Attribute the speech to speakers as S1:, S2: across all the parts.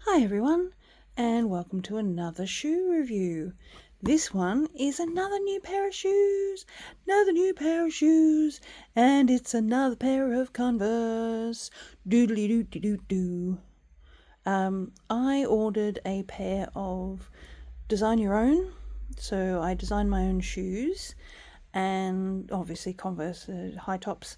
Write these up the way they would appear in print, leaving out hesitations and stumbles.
S1: Hi everyone, and welcome to another shoe review. This one is another new pair of shoes, and it's another pair of Converse. Doodly doo doo doo doo. I ordered a pair of design your own, so I designed my own shoes, and obviously Converse high tops,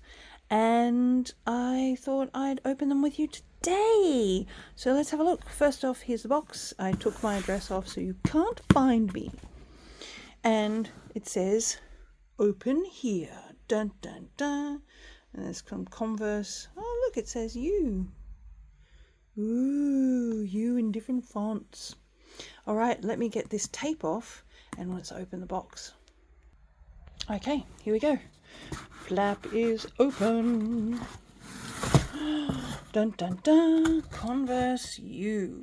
S1: and I thought I'd open them with you today. So let's have a look. First off, here's the box. I took my address off so you can't find me, and it says open here. Dun dun dun. And there's some Converse. Oh look, it says you. Ooh, you in different fonts. All right, let me get this tape off and let's open the box. Okay, here we go. Flap is open. Dun dun dun. Converse you.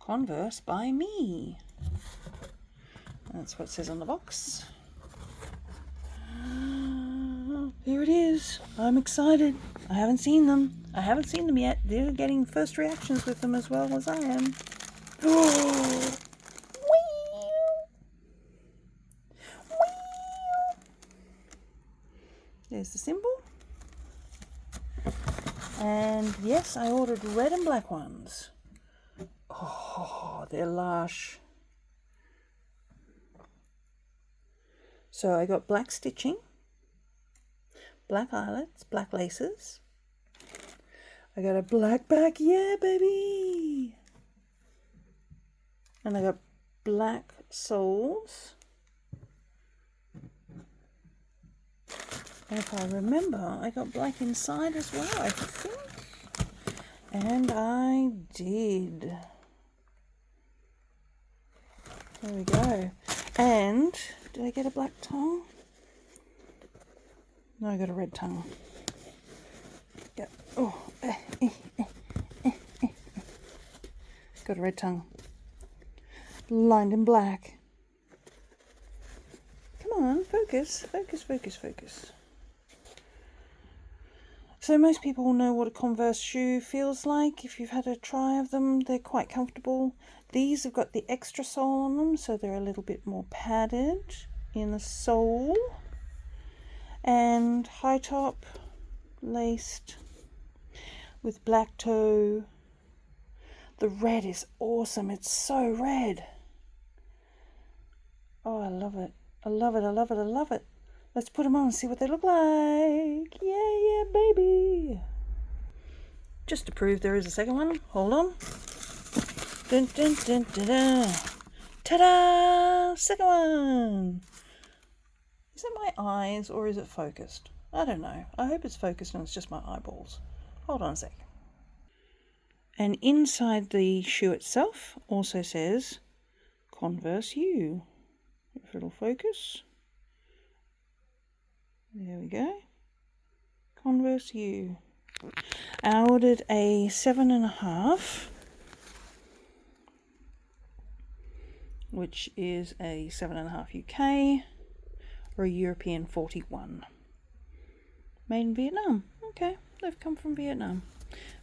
S1: Converse by me. That's what it says on the box. Here it is. I'm excited. I haven't seen them. Yet. They're getting first reactions with them as well as I am. Oh! There's the symbol. And yes, I ordered red and black ones. Oh, they're lush. So I got black stitching, black eyelets, black laces. I got a black back, yeah baby. And I got black soles. And if I remember, I got black inside as well, I think. And I did. There we go. And did I get a black tongue? No, I got a red tongue. Yeah. Oh. Got a red tongue. Lined in black. Come on, focus. So most people will know what a Converse shoe feels like. If you've had a try of them, they're quite comfortable. These have got the extra sole on them, so they're a little bit more padded in the sole. And high top, laced with black toe. The red is awesome. It's so red. Oh, I love it. I love it. Let's put them on and see what they look like. Yeah, baby. Just to prove there is a second one, hold on. Dun, dun, dun, dun, dun. Ta-da! Second one. Is it my eyes or is it focused? I don't know. I hope it's focused and it's just my eyeballs. Hold on a sec. And inside the shoe itself also says Converse you. If it'll focus. There we go. Converse you. I ordered a 7.5, which is a 7.5 UK or a European 41. Made in Vietnam. Okay, they've come from Vietnam.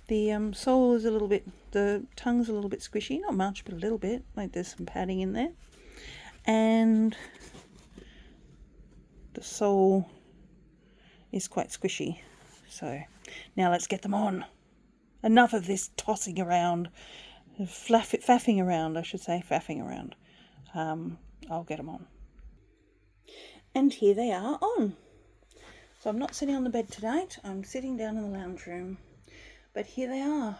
S1: The sole is a little bit, the tongue's a little bit squishy, not much, but a little bit. Like there's some padding in there. And the sole is quite squishy. So now let's get them on. Enough of this tossing around, faffing around, I should say, faffing around. I'll get them on. And here they are on. So I'm not sitting on the bed tonight, I'm sitting down in the lounge room. But here they are.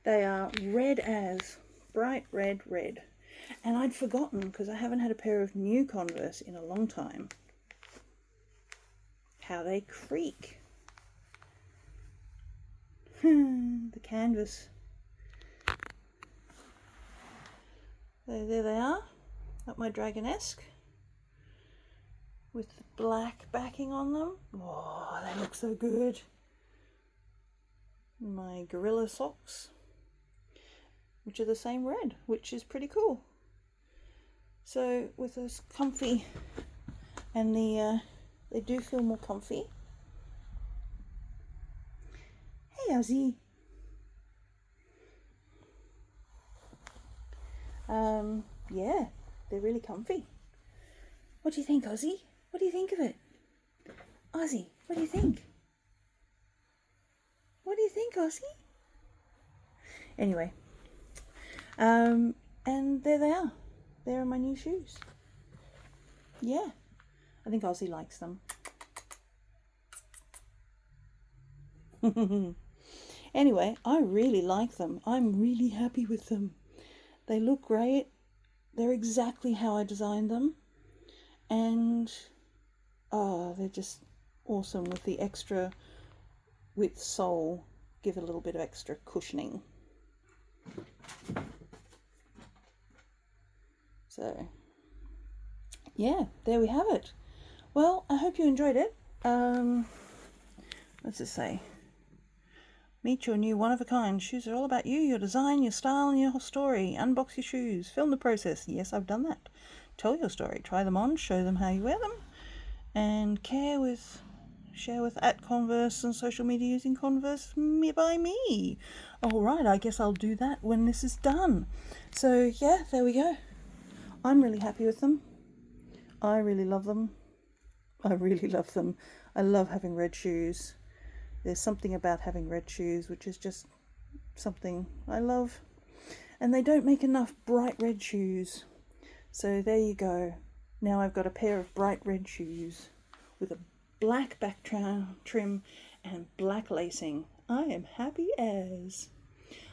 S1: They are red as, bright red. And I'd forgotten, because I haven't had a pair of new Converse in a long time, how they creak. The canvas. So there they are, up my Dragonesque, with the black backing on them. Oh, they look so good. My Gorilla socks, which are the same red, which is pretty cool. So with this comfy, and they do feel more comfy. Hey Ozzy. Yeah, they're really comfy. What do you think, Ozzy? What do you think of it? Ozzy, what do you think? What do you think, Ozzy? Anyway, and there they are. There are my new shoes. Yeah, I think Ozzy likes them. Anyway, I really like them. I'm really happy with them. They look great. They're exactly how I designed them. And they're just awesome with the extra width sole. Give it a little bit of extra cushioning. So, yeah, there we have it. Well, I hope you enjoyed it. What's it say? Meet your new one-of-a-kind. Shoes are all about you, your design, your style, and your story. Unbox your shoes. Film the process. Yes, I've done that. Tell your story. Try them on. Show them how you wear them. And share with @converse on social media using converse by me. All right, I guess I'll do that when this is done. So, yeah, there we go. I'm really happy with them. I really love them. I really love them. I love having red shoes. There's something about having red shoes which is just something I love. And they don't make enough bright red shoes. So there you go. Now I've got a pair of bright red shoes with a black back trim and black lacing. I am happy as.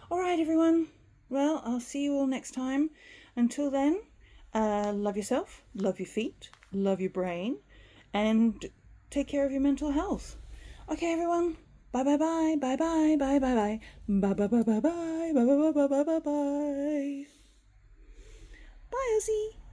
S1: All right, everyone. Well, I'll see you all next time. Until then, love yourself, love your feet, love your brain, and take care of your mental health. Okay, everyone. Bye bye bye bye bye bye bye bye bye bye bye bye bye bye bye bye bye bye bye bye. Bye, Ozzy.